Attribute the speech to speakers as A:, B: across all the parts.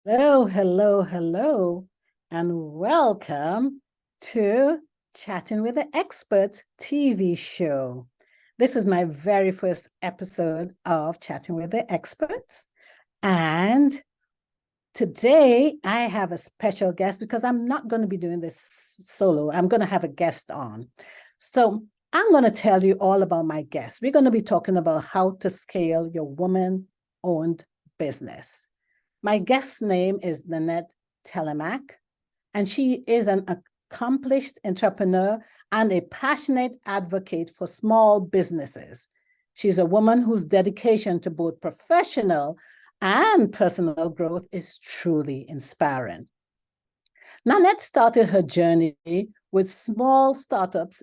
A: Hello, hello, hello, and welcome to Chatting with the Expert TV show. This is my very first episode of Chatting with the Experts. And today I have a special guest because I'm not going to be doing this solo. I'm going to have a guest on. So I'm going to tell you all about my guest. We're going to be talking about how to scale your woman-owned business. My guest's name is Nanette Thélémaque, and she is an accomplished entrepreneur and a passionate advocate for small businesses. She's a woman whose dedication to both professional and personal growth is truly inspiring. Nanette started her journey with small startups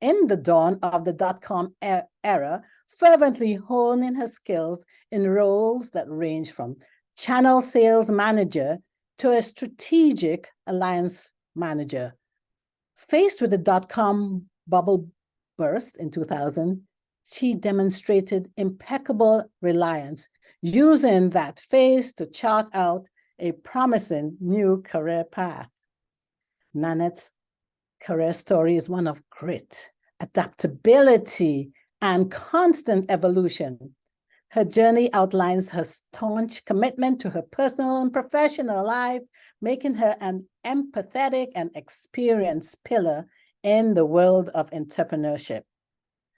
A: in the dawn of the dot-com era, fervently honing her skills in roles that range from channel sales manager to a strategic alliance manager. Faced with the dot-com bubble burst in 2000, she demonstrated impeccable reliance, using that phase to chart out a promising new career path. Nanette's career story is one of grit, adaptability, and constant evolution. Her journey outlines her staunch commitment to her personal and professional life, making her an empathetic and experienced pillar in the world of entrepreneurship.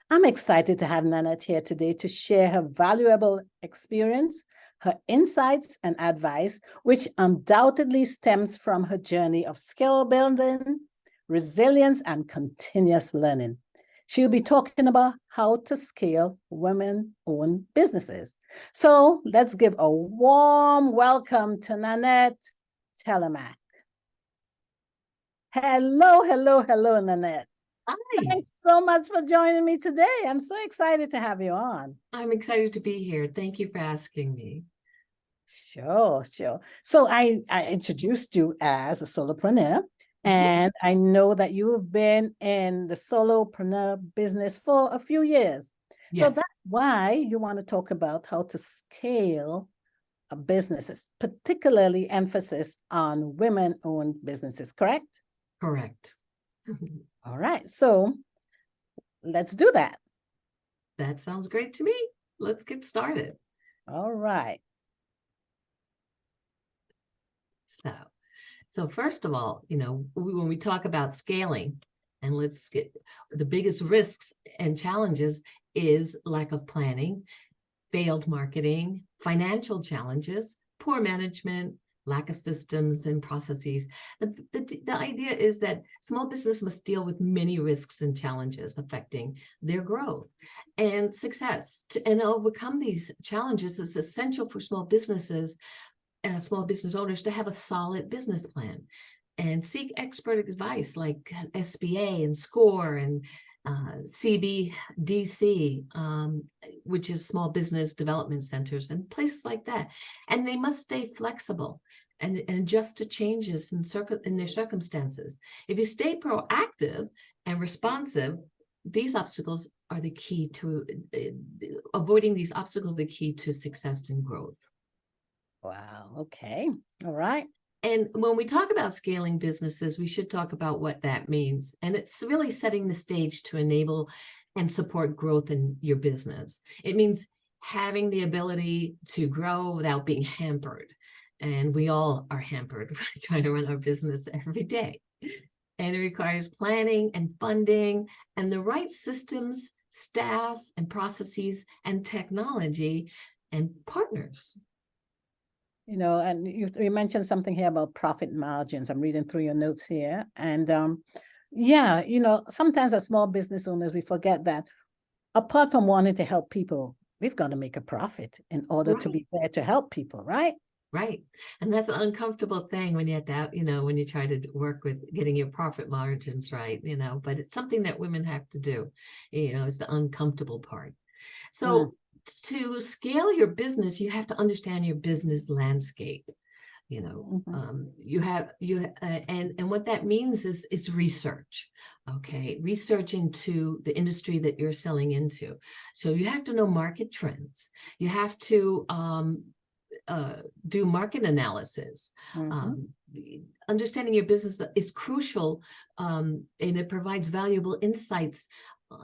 A: I'm excited to have Nanette here today to share her valuable experience, her insights and advice, which undoubtedly stems from her journey of skill building, resilience, and continuous learning. She'll be talking about how to scale women-owned businesses. So let's give a warm welcome to Nanette Thélémaque. Hello, hello, hello, Nanette.
B: Hi,
A: Thanks so much for joining me today. I'm so excited to have you on.
B: I'm excited to be here. Thank you for asking me.
A: Sure, sure. So I introduced you as a solopreneur,
B: Mhm.
A: and I know that you have been in the solopreneur business for a few years. So
B: Yes,
A: that's why you want to talk about how to scale businesses, particularly emphasis on women-owned businesses, correct?
B: correct.
A: All right, so let's do that.
B: That sounds great to me. Let's get started.
A: All right.
B: So, so first of all, when we talk about scaling, and let's get the biggest risks and challenges is lack of planning, failed marketing, financial challenges, poor management, lack of systems and processes. The idea is that small business must deal with many risks and challenges affecting their growth and success. And overcome these challenges is essential for small businesses and small business owners to have a solid business plan and seek expert advice like SBA and SCORE and CBDC, which is Small Business Development Centers and places like that. And they must stay flexible and adjust to changes in their circumstances. If you stay proactive and responsive, these obstacles are the key to avoiding these obstacles, the key to success and growth.
A: Wow. Okay. All right.
B: And when we talk about scaling businesses, we should talk about what that means. And it's really setting the stage to enable and support growth in your business. It means having the ability to grow without being hampered. And we all are hampered trying to run our business every day. And it requires planning and funding and the right systems, staff and processes and technology and partners.
A: And you mentioned something here about profit margins. I'm reading through your notes here. And yeah, sometimes as small business owners, we forget that apart from wanting to help people, we've got to make a profit in order to
B: Right.
A: be there to help people, right?
B: Right. And that's an uncomfortable thing when you have to, when you try to work with getting your profit margins right, but it's something that women have to do, it's the uncomfortable part.
A: Mm,
B: So to scale your business, you have to understand your business landscape.
A: mhm.
B: And what that means is research. Okay, research into the industry that you're selling into. So you have to know market trends. You have to do market analysis.
A: Mhm.
B: Understanding your business is crucial, and it provides valuable insights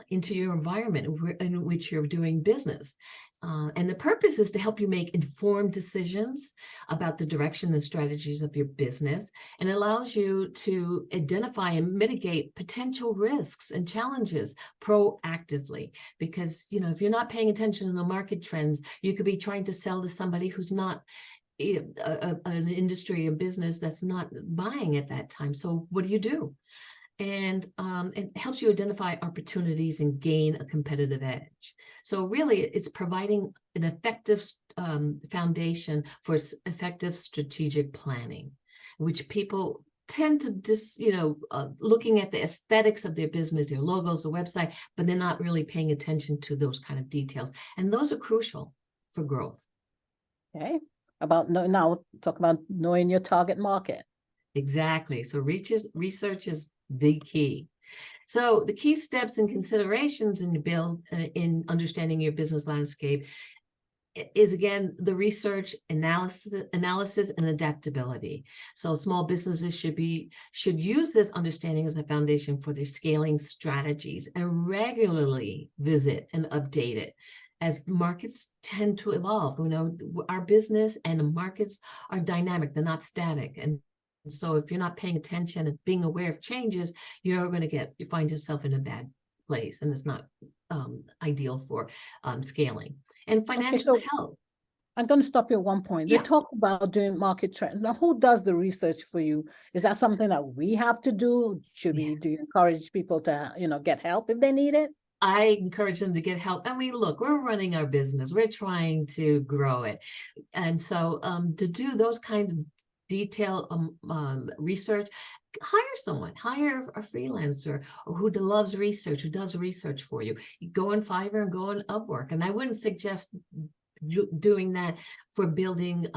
B: into your environment in which you're doing business. And the purpose is to help you make informed decisions about the direction and strategies of your business, and allows you to identify and mitigate potential risks and challenges proactively. Because, you know, if you're not paying attention to the market trends, you could be trying to sell to somebody who's not an industry or business that's not buying at that time. So what do? And it helps you identify opportunities and gain a competitive edge. So really, it's providing an effective foundation for effective strategic planning, which people tend to just, looking at the aesthetics of their business, their logos, the website, but they're not really paying attention to those kind of details. And those are crucial for growth.
A: Okay. Now talk about knowing your target market.
B: Exactly. So research is the key. So the key steps and considerations in understanding your business landscape is, again, the research, analysis and adaptability. So small businesses should use this understanding as a foundation for their scaling strategies, and regularly visit and update it as markets tend to evolve. You know, our business and the markets are dynamic, they're not static. And so if you're not paying attention and being aware of changes, you're going to find yourself in a bad place, and it's not ideal for scaling. And financial health.
A: I'm going to stop you at one point. They
B: Yeah.
A: talk about doing market trends. Now, who does the research for you? Is that something that we have to do? Do you encourage people to, get help if they need it?
B: I encourage them to get help. I mean, look, we're running our business. We're trying to grow it. And so to do those kinds of detailed research, hire a freelancer who loves research, who does research for you. You go on Fiverr and go on Upwork. And I wouldn't suggest doing that for building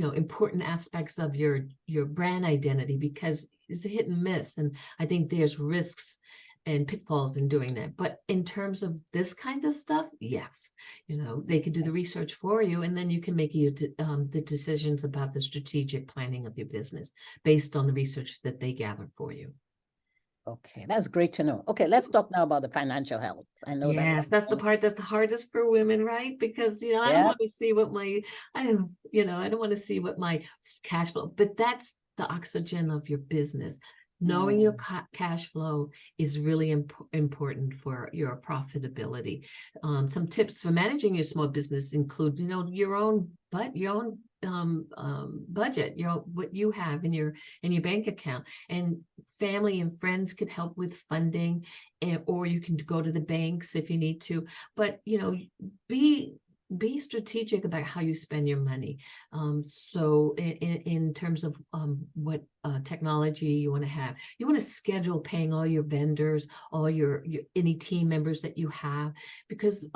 B: important aspects of your brand identity, because it's a hit and miss, and I think there's risks and pitfalls in doing that. But in terms of this kind of stuff, yes, they could do the research for you, and then you can make the decisions about the strategic planning of your business based on the research that they gather for you.
A: Okay, that's great to know. Okay, let's talk now about the financial health. I know
B: that's the part that's the hardest for women, right? Because I don't want to see what I don't want to see what my cash flow, but that's the oxygen of your business. Knowing your cash flow is really important for your profitability. Some tips for managing your small business include, your own budget, what you have in your bank account, and family and friends can help with funding, or you can go to the banks if you need to. But be strategic about how you spend your money. So in terms of what technology you want to have, you want to schedule paying all your vendors, all your any team members that you have, because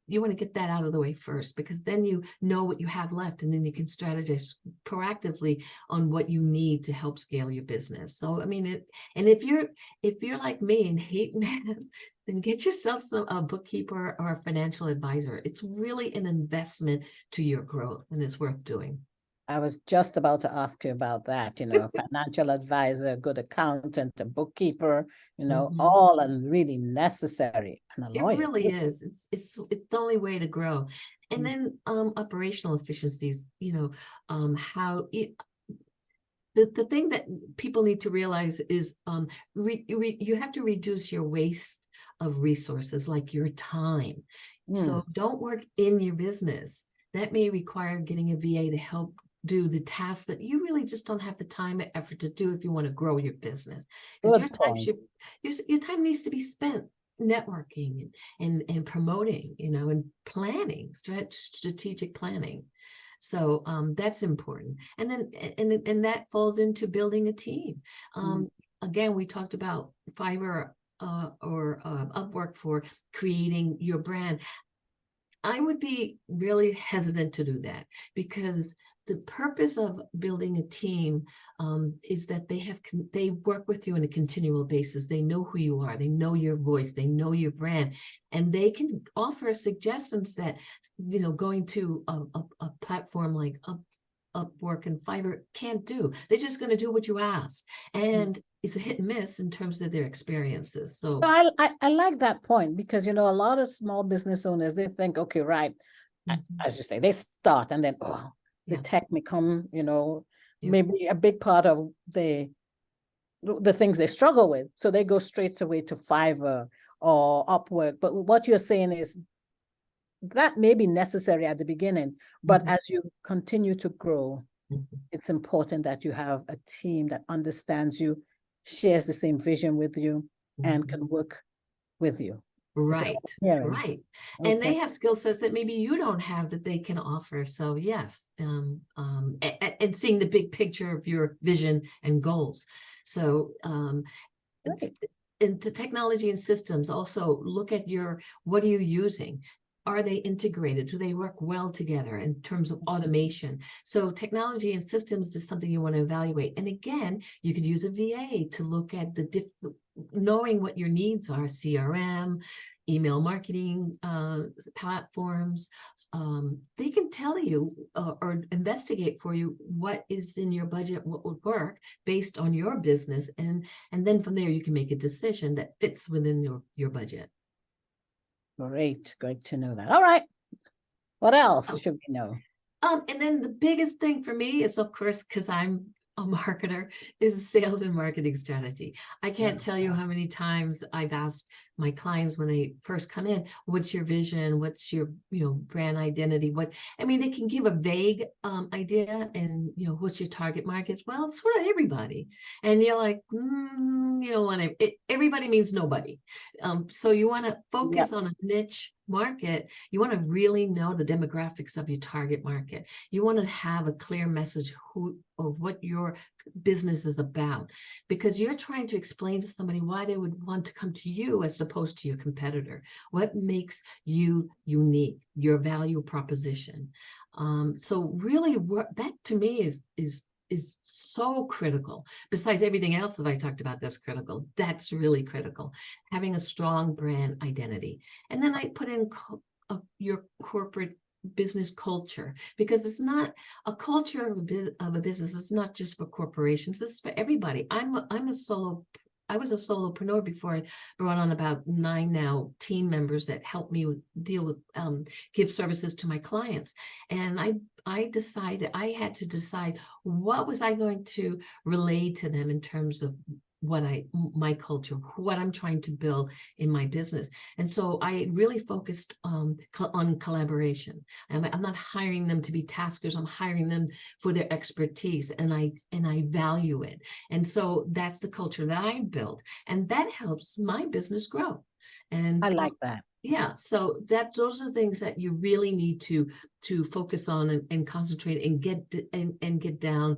B: you want to get that out of the way first, because then you know what you have left, and then you can strategize proactively on what you need to help scale your business. So I mean, and if you're like me and hate math, then get yourself a bookkeeper or a financial advisor. It's really an investment to your growth, and it's worth doing.
A: I was just about to ask you about that, a financial advisor, a good accountant, a bookkeeper, all are really necessary. And a lawyer.
B: It really is. It's the only way to grow. And then operational efficiencies, how the thing that people need to realize is you have to reduce your waste of resources, like your time. So don't work in your business. That may require getting a VA to help do the tasks that you really just don't have the time and effort to do if you want to grow your business. Because your time needs to be spent networking and promoting, and planning, strategic planning. So that's important. And then and that falls into building a team. Again, we talked about Fiverr or Upwork for creating your brand. I would be really hesitant to do that, because the purpose of building a team is that they work with you on a continual basis. They know who you are. They know your voice. They know your brand, and they can offer suggestions that, going to a platform like Upwork and Fiverr can't do. They're just going to do what you ask, and it's a hit and miss in terms of their experiences. So
A: I like that point, because a lot of small business owners, they think, okay, right, as you say, they start, and then the tech may come, maybe a big part of the things they struggle with, so they go straight away to Fiverr or Upwork. But what you're saying is that may be necessary at the beginning, but as you continue to grow, it's important that you have a team that understands you, shares the same vision with you, and can work with you.
B: Right, right.
A: Okay.
B: And they have skill sets that maybe you don't have that they can offer. So yes, and seeing the big picture of your vision and goals. So in the technology and systems, also look at what are you using? Are they integrated? Do they work well together in terms of automation? So technology and systems is something you want to evaluate. And again, you could use a VA to look at knowing what your needs are: CRM, email marketing platforms. They can tell you or investigate for you what is in your budget, what would work based on your business. And then from there, you can make a decision that fits within your budget.
A: Great to know that. All right. What else should we know?
B: And then the biggest thing for me is, of course, because I'm a marketer, is sales and marketing strategy. I can't tell you how many times I've asked my clients when they first come in, what's your vision? What's your, brand identity? They can give a vague idea, and, what's your target market? Well, it's sort of everybody. And you're like, you don't want to, everybody means nobody. So you want to focus on a niche market. You want to really know the demographics of your target market. You want to have a clear message of what your business is about, because you're trying to explain to somebody why they would want to come to you as opposed to your competitor. What makes you unique, your value proposition. So really that to me is so critical. Besides everything else that I talked about that's critical, that's really critical. Having a strong brand identity. And then I put in your corporate business culture, because it's not a culture of a business. It's not just for corporations. This is for everybody. I was a solopreneur before I brought on about 9 now team members that help me deal with, give services to my clients. And I decided, I had to decide what was I going to relay to them in terms of my culture, what I'm trying to build in my business. And so I really focused on collaboration. I'm not hiring them to be taskers. I'm hiring them for their expertise, and I value it. And so that's the culture that I built, and that helps my business grow. And
A: I like that.
B: Yeah, so those are the things that you really need to focus on and concentrate and get down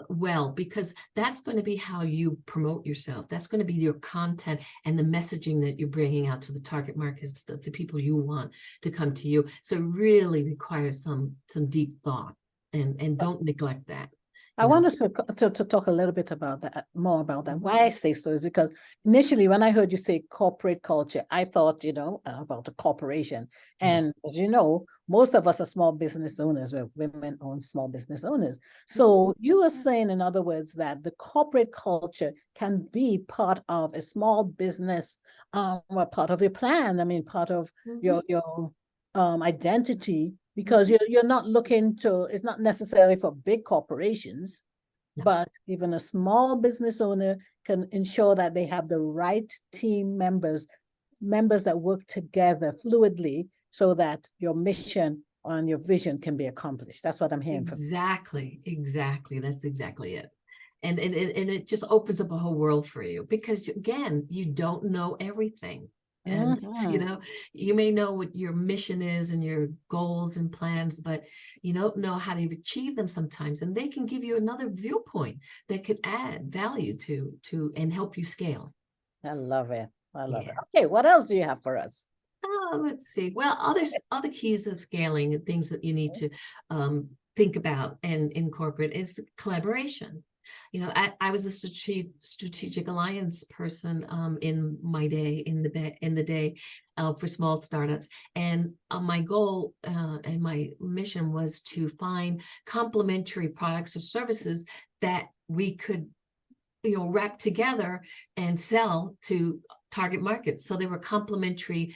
B: well, because that's going to be how you promote yourself. That's going to be your content and the messaging that you're bringing out to the target markets, the people you want to come to you. So it really requires some deep thought, and don't neglect that.
A: I want us to talk a little bit about that, more about that. Why I say so is because initially when I heard you say corporate culture, I thought, about a corporation. And as you know, most of us are small business owners. We're women-owned small business owners. So you are saying, in other words, that the corporate culture can be part of a small business, part of your plan. Part of your identity, because you're not looking to, it's not necessarily for big corporations, but even a small business owner can ensure that they have the right team members that work together fluidly, so that your mission and your vision can be accomplished. That's what I'm hearing from you.
B: Exactly. That's exactly it. And it just opens up a whole world for you, because again, you don't know everything. And you may know what your mission is and your goals and plans, but you don't know how to achieve them sometimes. And they can give you another viewpoint that could add value to and help you scale.
A: I love it. I love it. Okay, what else do you have for us?
B: Oh, let's see. Well, other keys of scaling and things that you need to think about and incorporate is collaboration. You know, I was a strategic alliance person in my day, in the day for small startups, and my goal and my mission was to find complementary products or services that we could, you know, wrap together and sell to target markets. So there were complementary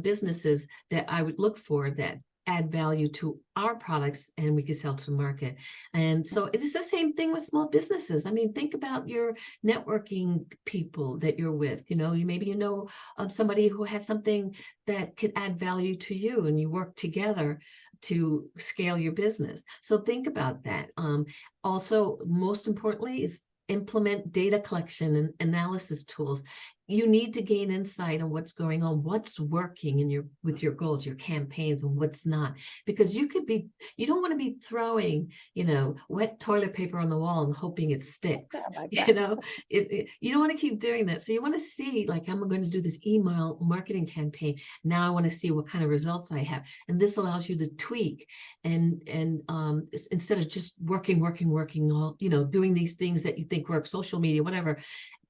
B: businesses that I would look for that add value to our products and we could sell to the market. And so it's the same thing with small businesses. I mean, think about your networking people that you're with. You know, maybe you know somebody who has something that could add value to you, and you work together to scale your business. So think about that. Also, most importantly, is implement data collection and analysis tools. You need to gain insight on what's going on, what's working in with your goals, your campaigns, and what's not. Because you don't want to be throwing, you know, wet toilet paper on the wall and hoping it sticks.
A: Like
B: you know, you don't want to keep doing that. So you want to see, like, I'm going to do this email marketing campaign. Now I want to see what kind of results I have. And this allows you to tweak and instead of just working all, you know, doing these things that you think work, social media, whatever,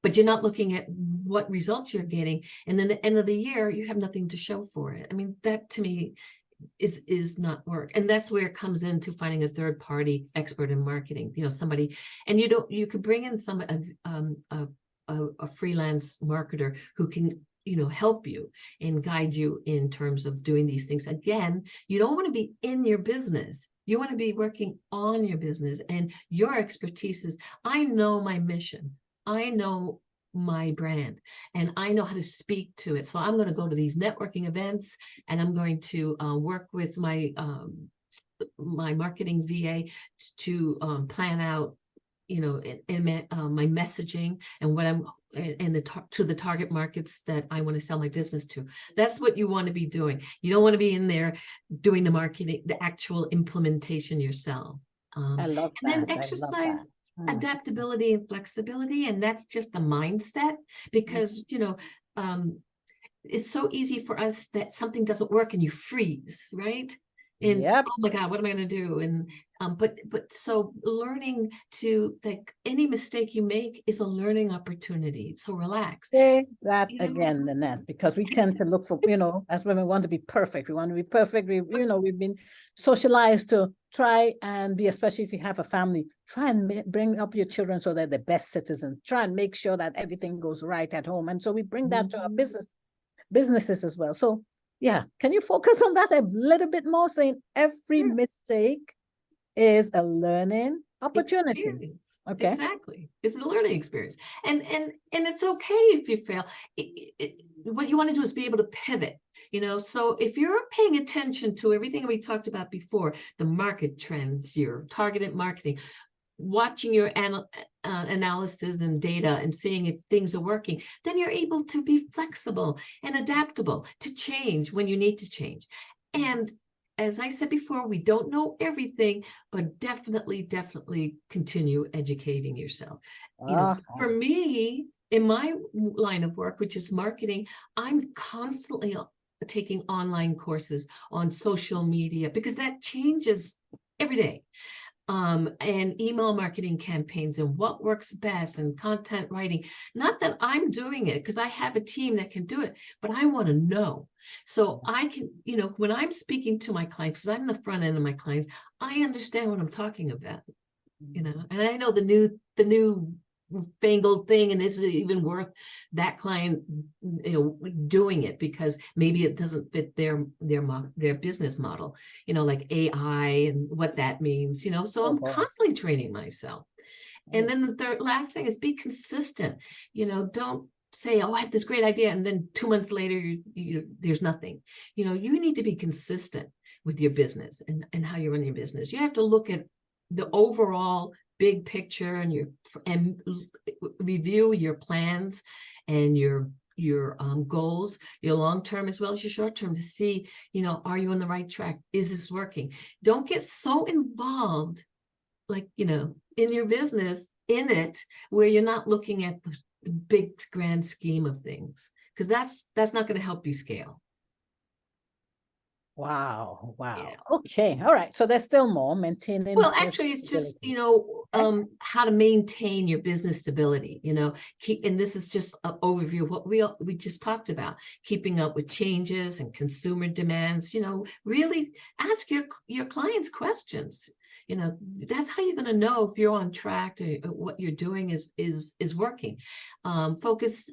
B: but you're not looking at what results you're getting. And then at the end of the year, you have nothing to show for it. I mean, that to me is not work. And that's where it comes into finding a third party expert in marketing, you know, somebody, and you could bring in a freelance marketer who can, you know, help you and guide you in terms of doing these things. Again, you don't want to be in your business. You want to be working on your business, and your expertise is, I know my mission. I know my brand, and I know how to speak to it. So I'm going to go to these networking events, and I'm going to work with my my marketing VA to plan out, you know, my messaging and what I'm to the target markets that I want to sell my business to. That's what you want to be doing. You don't want to be in there doing the marketing, the actual implementation yourself.
A: I love
B: And then
A: that. I love that.
B: exercise adaptability and flexibility, and that's just a mindset, because you know, it's so easy for us that something doesn't work and you freeze, right? And
A: Yep.
B: oh my God, what am I going to do? And but so learning to, like, any mistake you make is a learning opportunity. So relax.
A: Say that
B: You know?
A: again, Nanette, because we tend to look for, you know, as women want to be perfect. We want to be perfect. We, you know, we've been socialized to try and be, especially if you have a family, try and bring up your children so they're the best citizens. Try and make sure that everything goes right at home. And so we bring that to our businesses as well. So yeah, can you focus on that a little bit more, saying every mistake is a learning opportunity?
B: Experience.
A: Okay.
B: Exactly. It's the learning experience. And it's okay if you fail. What you want to do is be able to pivot, you know. So if you're paying attention to everything we talked about before, the market trends, your targeted marketing, watching your analysis and data and seeing if things are working, then you're able to be flexible and adaptable to change when you need to change. And as I said before, we don't know everything, but definitely continue educating yourself. You know, for me, in my line of work, which is marketing, I'm constantly taking online courses on social media, because that changes every day. And email marketing campaigns and what works best, and content writing. Not that I'm doing it, because I have a team that can do it, but I want to know. So I can, you know, when I'm speaking to my clients, because I'm the front end of my clients, I understand what I'm talking about, you know, and I know the new fangled thing, and is it even worth that client, you know, doing it, because maybe it doesn't fit their business model, you know, like AI and what that means, you know. So I'm constantly training myself. And then the last thing is be consistent. You know, don't say, oh, I have this great idea, and then 2 months later there's nothing. You know, you need to be consistent with your business and how you run your business. You have to look at the overall big picture and review your plans and your goals, your long-term as well as your short-term, to see, you know, are you on the right track? Is this working? Don't get so involved, like, you know, in your business, in it, where you're not looking at the big grand scheme of things, because that's not going to help you scale.
A: Wow. Wow.
B: Yeah.
A: Okay. All right. So there's still more maintaining
B: Well,
A: business
B: actually, it's just,
A: stability. Okay.
B: how to maintain your business stability, and this is just an overview of what we just talked about, keeping up with changes and consumer demands, really ask your clients questions. That's how you're going to know if you're on track to what you're doing is working. Focus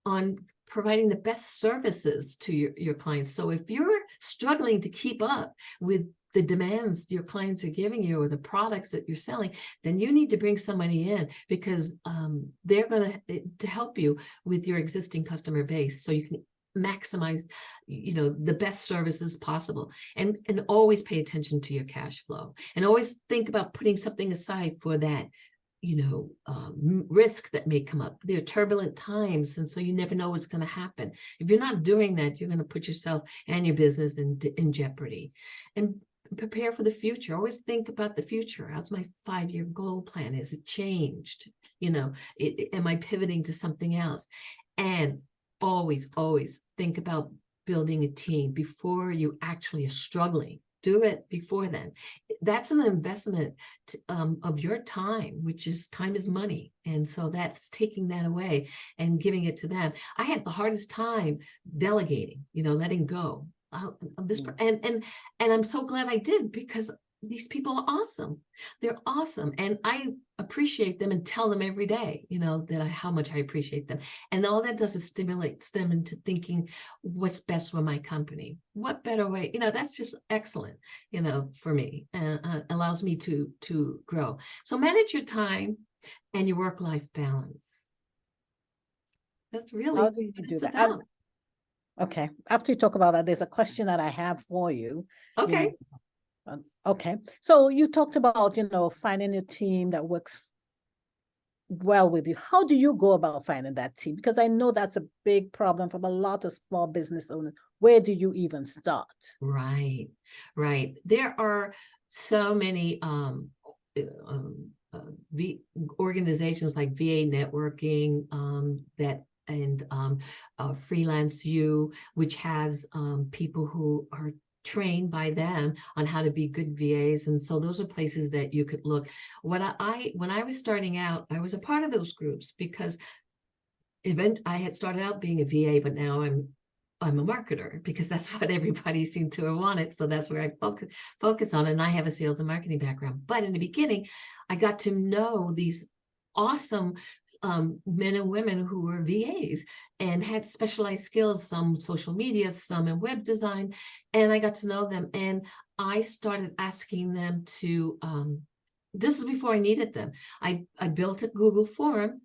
B: on providing the best services to your clients. So if you're struggling to keep up with the demands your clients are giving you or the products that you're selling, then you need to bring somebody in because they're going to help you with your existing customer base so you can maximize the best services possible, and always pay attention to your cash flow, and always think about putting something aside for that risk that may come up. There are turbulent times, and so you never know what's going to happen. If you're not doing that, you're going to put yourself and your business in jeopardy. And prepare for the future. Always think about the future. How's my 5-year goal plan? Has it changed? Am I pivoting to something else? And always think about building a team before you actually are struggling. Do it before then. That's an investment of your time, which is time is money. And so that's taking that away and giving it to them. I had the hardest time delegating, letting go of this. And I'm so glad I did, because these people are awesome. They're awesome. And I appreciate them and tell them every day, how much I appreciate them. And all that does is stimulates them into thinking what's best for my company. What better way? That's just excellent, for me, and allows me to grow. So manage your time and your work-life balance. That's really
A: How do you
B: what
A: do
B: it's
A: that?
B: about.
A: Okay. After you talk about that, there's a question that I have for you.
B: Okay.
A: Okay. So you talked about, finding a team that works well with you. How do you go about finding that team? Because I know that's a big problem from a lot of small business owners. Where do you even start?
B: Right. There are so many organizations like VA Networking and Freelance You, which has people who are trained by them on how to be good VAs. And so those are places that you could look. When I was starting out, I was a part of those groups because I had started out being a VA, but now I'm a marketer because that's what everybody seemed to have wanted. So that's where I focus on. And I have a sales and marketing background. But in the beginning, I got to know these awesome men and women who were VAs and had specialized skills, some social media, some in web design. And I got to know them. And I started asking them to, this is before I needed them. I built a Google form,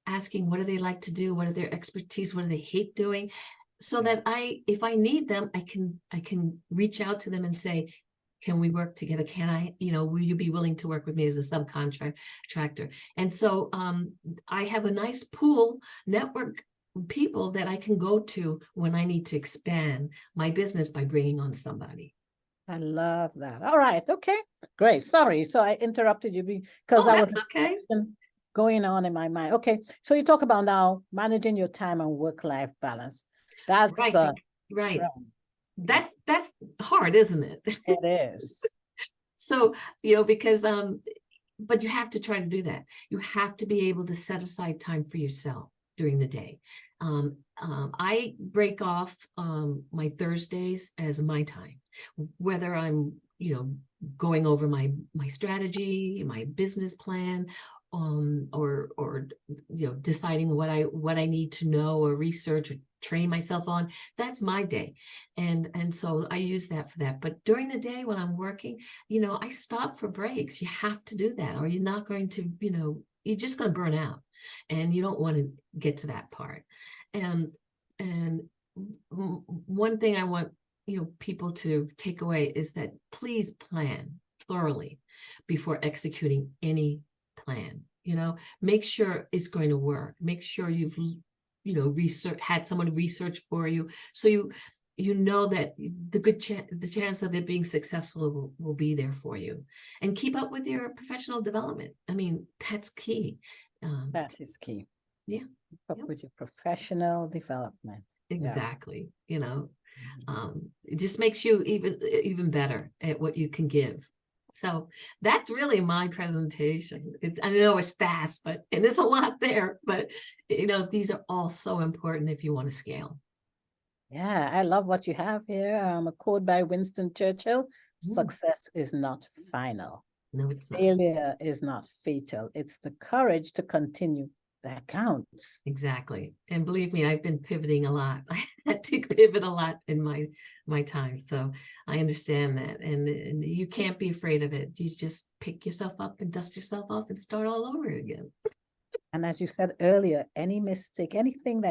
B: asking what do they like to do, what are their expertise, what do they hate doing, so that if I need them, I can reach out to them and say, can we work together? Can I, will you be willing to work with me as a subcontractor? And so I have a nice pool network people that I can go to when I need to expand my business by bringing on somebody.
A: I love that. All right. Okay. Great. Sorry. So I interrupted you because
B: Oh,
A: that was
B: that's okay.
A: going on in my mind. Okay. So you talk about now managing your time and work-life balance. That's
B: Right. That's hard, isn't it?
A: It is.
B: So, because but you have to try to do that. You have to be able to set aside time for yourself during the day. I break off my Thursdays as my time, whether I'm, going over my strategy, my business plan, or deciding what I need to know or research or train myself on. That's my day, and so I use that for that. But during the day when I'm working, I stop for breaks. You have to do that, or you're not going to, you're just going to burn out, and you don't want to get to that part. And one thing I want people to take away is that please plan thoroughly before executing any plan. Make sure it's going to work. Make sure you've had someone research for you, so you know that the chance of it being successful will be there for you. And keep up with your professional development. I mean, that's key.
A: That is key.
B: Yeah.
A: Up
B: Yep.
A: with your professional development.
B: Exactly.
A: Mhm.
B: It just makes you even better at what you can give. So that's really my presentation. I know it's fast, but and there's a lot there, but these are all so important if you want to scale.
A: Yeah, I love what you have here. A quote by Winston Churchill:
B: Mm,
A: success is not final.
B: no, it's not.
A: Failure is not fatal. It's the courage to continue that counts.
B: Exactly. And believe me, I've been pivoting a lot. I had to pivot a lot in my time. So I understand that. And you can't be afraid of it. You just pick yourself up and dust yourself off and start all over again.
A: And as you said earlier, any mistake, anything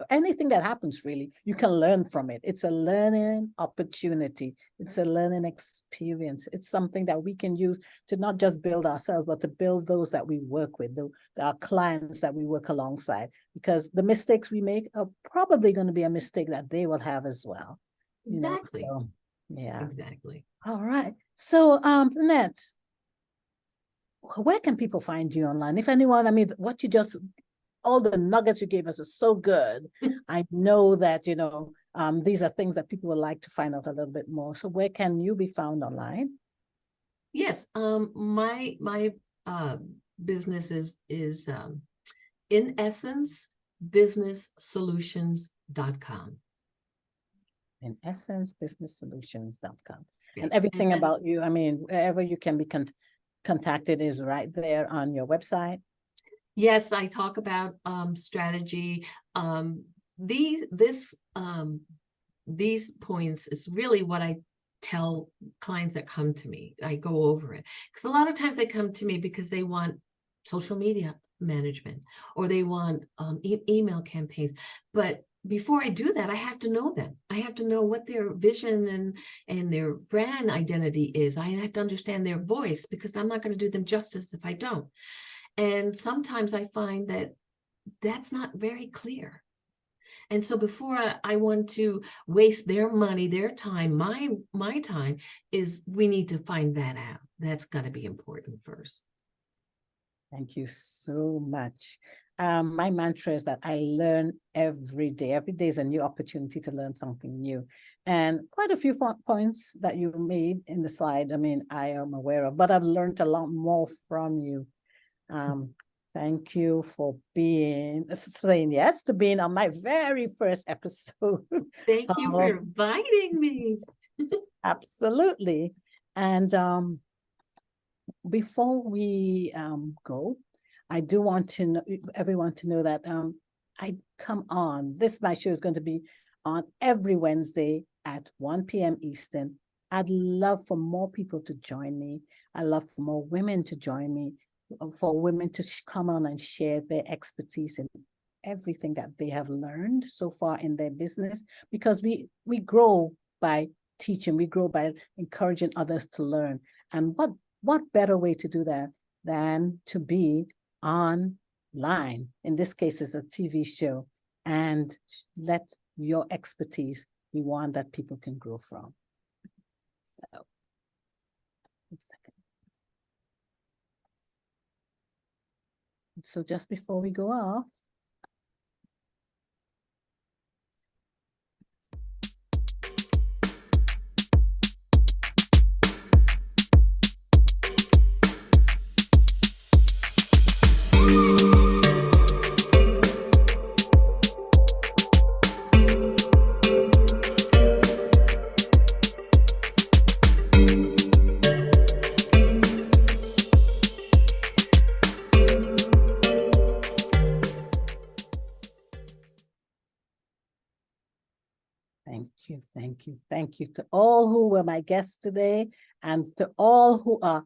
A: anything that happens, really, you can learn from it. It's a learning opportunity. It's a learning experience. It's something that we can use to not just build ourselves, but to build those that we work with, our clients that we work alongside. Because the mistakes we make are probably going to be a mistake that they will have as well.
B: Exactly.
A: So yeah.
B: Exactly.
A: All right. So, Nanette, where can people find you online? If anyone, I mean, all the nuggets you gave us are so good. I know that, these are things that people would like to find out a little bit more. So where can you be found online?
B: Yes. My business is in essence businesssolutions.com.
A: In essence, businesssolutions.com.
B: Right.
A: And everything
B: And
A: about you, I mean, wherever you can be contacted is right there on your website.
B: yes, I talk about strategy. These this these points is really what I tell clients that come to me. I go over it because a lot of times they come to me because they want social media management or they want email campaigns. But before I do that, I have to know them. I have to know what their vision and their brand identity is. I have to understand their voice because I'm not going to do them justice if I don't. And sometimes I find that that's not very clear. And so before I want to waste their money, their time, my time, is we need to find that out. That's got to be important first.
A: Thank you so much. My mantra is that I learn every day. Every day is a new opportunity to learn something new. And quite a few points that you made in the slide, I mean, I am aware of, but I've learned a lot more from you. Thank you for saying yes to being on my very first episode.
B: Thank you for inviting me.
A: Absolutely. And before we go, I do want to know, everyone to know that I come on. My show is going to be on every Wednesday at 1 p.m. Eastern. I'd love for more people to join me. I'd love for more women to join me, for women to come on and share their expertise in everything that they have learned so far in their business, because we grow by teaching, we grow by encouraging others to learn. And what better way to do that than to be online? In this case, it's a TV show, and let your expertise be one that people can grow from. So, 1 second. So just before we go off, thank you to all who were my guests today, and to all who are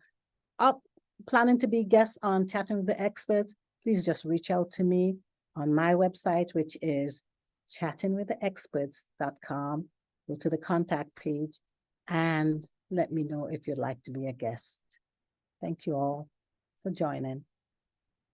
A: up planning to be guests on Chatting with the Experts. Please just reach out to me on my website, which is chattingwiththeexperts.com. Go to the contact page and let me know if you'd like to be a guest. Thank you all for joining.